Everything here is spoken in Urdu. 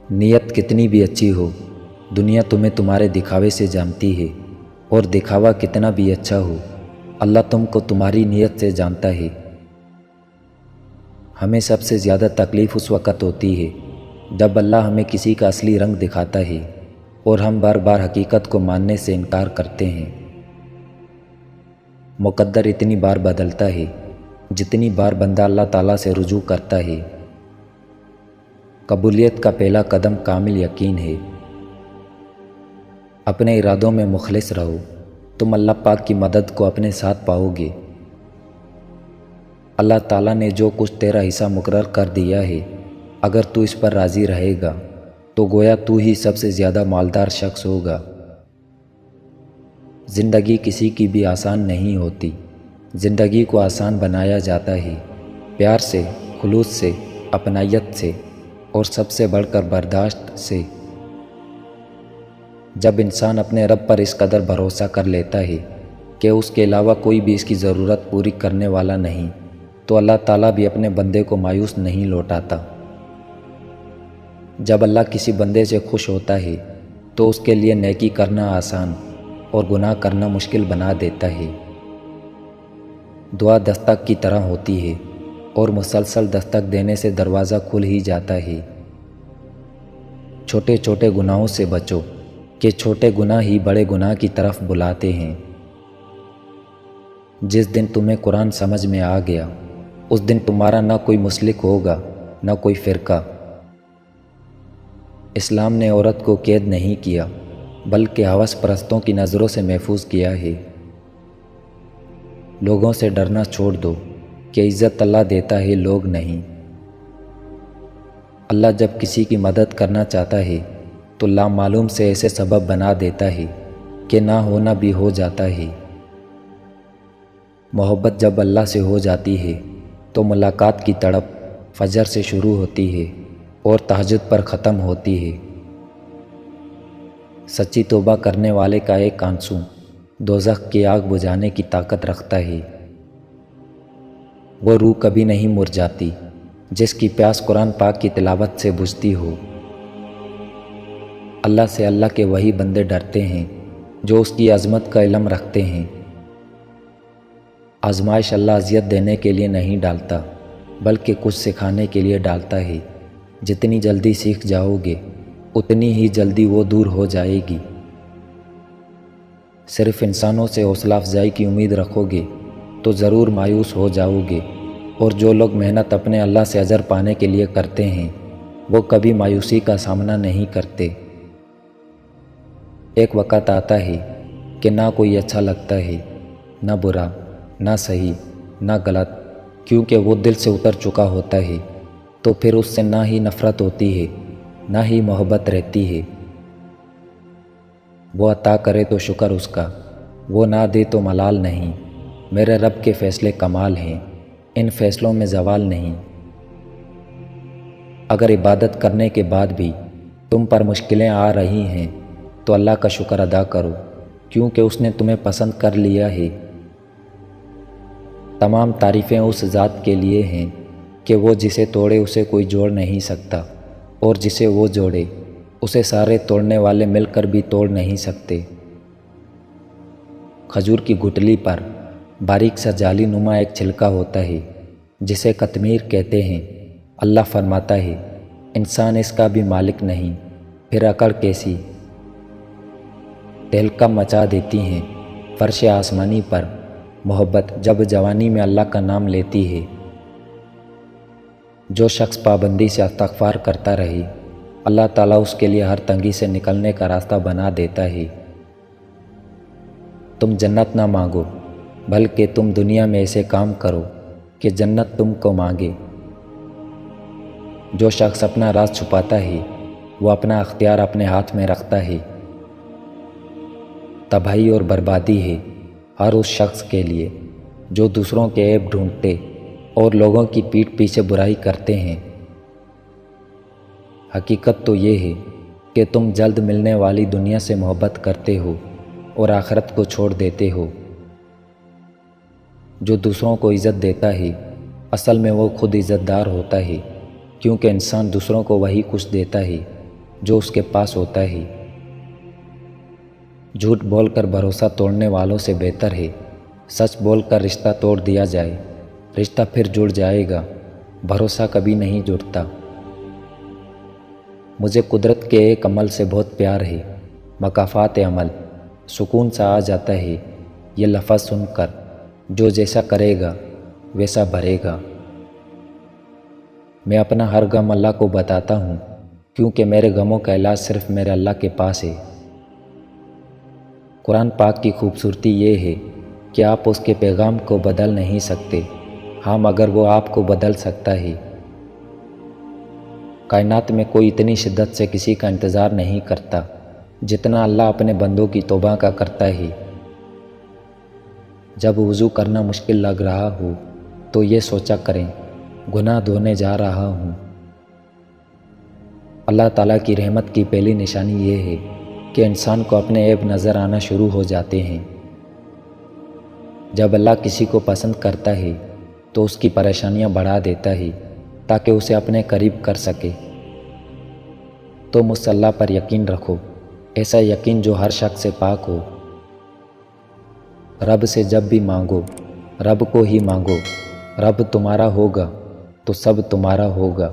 نیت کتنی بھی اچھی ہو، دنیا تمہیں تمہارے دکھاوے سے جانتی ہے، اور دکھاوا کتنا بھی اچھا ہو، اللہ تم کو تمہاری نیت سے جانتا ہے۔ ہمیں سب سے زیادہ تکلیف اس وقت ہوتی ہے جب اللہ ہمیں کسی کا اصلی رنگ دکھاتا ہے اور ہم بار بار حقیقت کو ماننے سے انکار کرتے ہیں۔ مقدر اتنی بار بدلتا ہے جتنی بار بندہ اللہ تعالیٰ سے رجوع کرتا ہے۔ قبولیت کا پہلا قدم کامل یقین ہے۔ اپنے ارادوں میں مخلص رہو، تم اللہ پاک کی مدد کو اپنے ساتھ پاؤ گے۔ اللہ تعالیٰ نے جو کچھ تیرا حصہ مقرر کر دیا ہے، اگر تو اس پر راضی رہے گا تو گویا تو ہی سب سے زیادہ مالدار شخص ہوگا۔ زندگی کسی کی بھی آسان نہیں ہوتی، زندگی کو آسان بنایا جاتا ہے پیار سے، خلوص سے، اپنائیت سے، اور سب سے بڑھ کر برداشت سے۔ جب انسان اپنے رب پر اس قدر بھروسہ کر لیتا ہے کہ اس کے علاوہ کوئی بھی اس کی ضرورت پوری کرنے والا نہیں، تو اللہ تعالیٰ بھی اپنے بندے کو مایوس نہیں لوٹاتا۔ جب اللہ کسی بندے سے خوش ہوتا ہے تو اس کے لیے نیکی کرنا آسان اور گناہ کرنا مشکل بنا دیتا ہے۔ دعا دستک کی طرح ہوتی ہے اور مسلسل دستک دینے سے دروازہ کھل ہی جاتا ہے۔ چھوٹے چھوٹے گناہوں سے بچو کہ چھوٹے گناہ ہی بڑے گناہ کی طرف بلاتے ہیں۔ جس دن تمہیں قرآن سمجھ میں آ گیا، اس دن تمہارا نہ کوئی مسلک ہوگا، نہ کوئی فرقہ۔ اسلام نے عورت کو قید نہیں کیا، بلکہ ہوس پرستوں کی نظروں سے محفوظ کیا ہے۔ لوگوں سے ڈرنا چھوڑ دو کہ عزت اللہ دیتا ہے، لوگ نہیں۔ اللہ جب کسی کی مدد کرنا چاہتا ہے تو لامعلوم سے ایسے سبب بنا دیتا ہے کہ نہ ہونا بھی ہو جاتا ہے۔ محبت جب اللہ سے ہو جاتی ہے تو ملاقات کی تڑپ فجر سے شروع ہوتی ہے اور تہجد پر ختم ہوتی ہے۔ سچی توبہ کرنے والے کا ایک آنسو دوزخ کی آگ بجھانے کی طاقت رکھتا ہے۔ وہ روح کبھی نہیں مرجھاتی جس کی پیاس قرآن پاک کی تلاوت سے بجھتی ہو۔ اللہ سے اللہ کے وہی بندے ڈرتے ہیں جو اس کی عظمت کا علم رکھتے ہیں۔ آزمائش اللہ اذیت دینے کے لیے نہیں ڈالتا، بلکہ کچھ سکھانے کے لیے ڈالتا ہے۔ جتنی جلدی سیکھ جاؤ گے اتنی ہی جلدی وہ دور ہو جائے گی۔ صرف انسانوں سے حوصلہ افزائی کی امید رکھو گے تو ضرور مایوس ہو جاؤ گے، اور جو لوگ محنت اپنے اللہ سے اجر پانے کے لیے کرتے ہیں وہ کبھی مایوسی کا سامنا نہیں کرتے۔ ایک وقت آتا ہے کہ نہ کوئی اچھا لگتا ہے، نہ برا، نہ صحیح، نہ غلط، کیونکہ وہ دل سے اتر چکا ہوتا ہے، تو پھر اس سے نہ ہی نفرت ہوتی ہے نہ ہی محبت رہتی ہے۔ وہ عطا کرے تو شکر اس کا، وہ نہ دے تو ملال نہیں۔ میرے رب کے فیصلے کمال ہیں، ان فیصلوں میں زوال نہیں۔ اگر عبادت کرنے کے بعد بھی تم پر مشکلیں آ رہی ہیں تو اللہ کا شکر ادا کرو، کیونکہ اس نے تمہیں پسند کر لیا ہے۔ تمام تعریفیں اس ذات کے لیے ہیں کہ وہ جسے توڑے اسے کوئی جوڑ نہیں سکتا، اور جسے وہ جوڑے اسے سارے توڑنے والے مل کر بھی توڑ نہیں سکتے۔ کھجور کی گٹلی پر باریک سا جالی نما ایک چھلکا ہوتا ہے جسے قطمیر کہتے ہیں۔ اللہ فرماتا ہے انسان اس کا بھی مالک نہیں، پھر عقل کیسی؟ تہلکہ مچا دیتی ہیں فرش آسمانی پر محبت جب جوانی میں اللہ کا نام لیتی ہے۔ جو شخص پابندی سے استغفار کرتا رہے، اللہ تعالیٰ اس کے لیے ہر تنگی سے نکلنے کا راستہ بنا دیتا ہے۔ تم جنت نہ مانگو، بلکہ تم دنیا میں ایسے کام کرو کہ جنت تم کو مانگے۔ جو شخص اپنا راز چھپاتا ہے وہ اپنا اختیار اپنے ہاتھ میں رکھتا ہے۔ تباہی اور بربادی ہے ہر اس شخص کے لیے جو دوسروں کے عیب ڈھونڈتے اور لوگوں کی پیٹھ پیچھے برائی کرتے ہیں۔ حقیقت تو یہ ہے کہ تم جلد ملنے والی دنیا سے محبت کرتے ہو اور آخرت کو چھوڑ دیتے ہو۔ جو دوسروں کو عزت دیتا ہے اصل میں وہ خود عزت دار ہوتا ہے، کیونکہ انسان دوسروں کو وہی کچھ دیتا ہے جو اس کے پاس ہوتا ہے۔ جھوٹ بول کر بھروسہ توڑنے والوں سے بہتر ہے سچ بول کر رشتہ توڑ دیا جائے۔ رشتہ پھر جڑ جائے گا، بھروسہ کبھی نہیں جڑتا۔ مجھے قدرت کے ایک عمل سے بہت پیار ہے، مکافات عمل۔ سکون سا آ جاتا ہے یہ لفظ سن کر، جو جیسا کرے گا ویسا بھرے گا۔ میں اپنا ہر غم اللہ کو بتاتا ہوں، کیونکہ میرے غموں کا علاج صرف میرے اللہ کے پاس ہے۔ قرآن پاک کی خوبصورتی یہ ہے کہ آپ اس کے پیغام کو بدل نہیں سکتے، ہاں مگر وہ آپ کو بدل سکتا ہے۔ کائنات میں کوئی اتنی شدت سے کسی کا انتظار نہیں کرتا جتنا اللہ اپنے بندوں کی توبہ کا کرتا ہے۔ جب وضو کرنا مشکل لگ رہا ہو تو یہ سوچا کریں، گناہ دھونے جا رہا ہوں۔ اللہ تعالیٰ کی رحمت کی پہلی نشانی یہ ہے کہ انسان کو اپنے عیب نظر آنا شروع ہو جاتے ہیں۔ جب اللہ کسی کو پسند کرتا ہے تو اس کی پریشانیاں بڑھا دیتا ہے تاکہ اسے اپنے قریب کر سکے۔ تم اس اللہ پر یقین رکھو، ایسا یقین جو ہر شک سے پاک ہو۔ رب سے جب بھی مانگو رب کو ہی مانگو، رب تمہارا ہوگا تو سب تمہارا ہوگا۔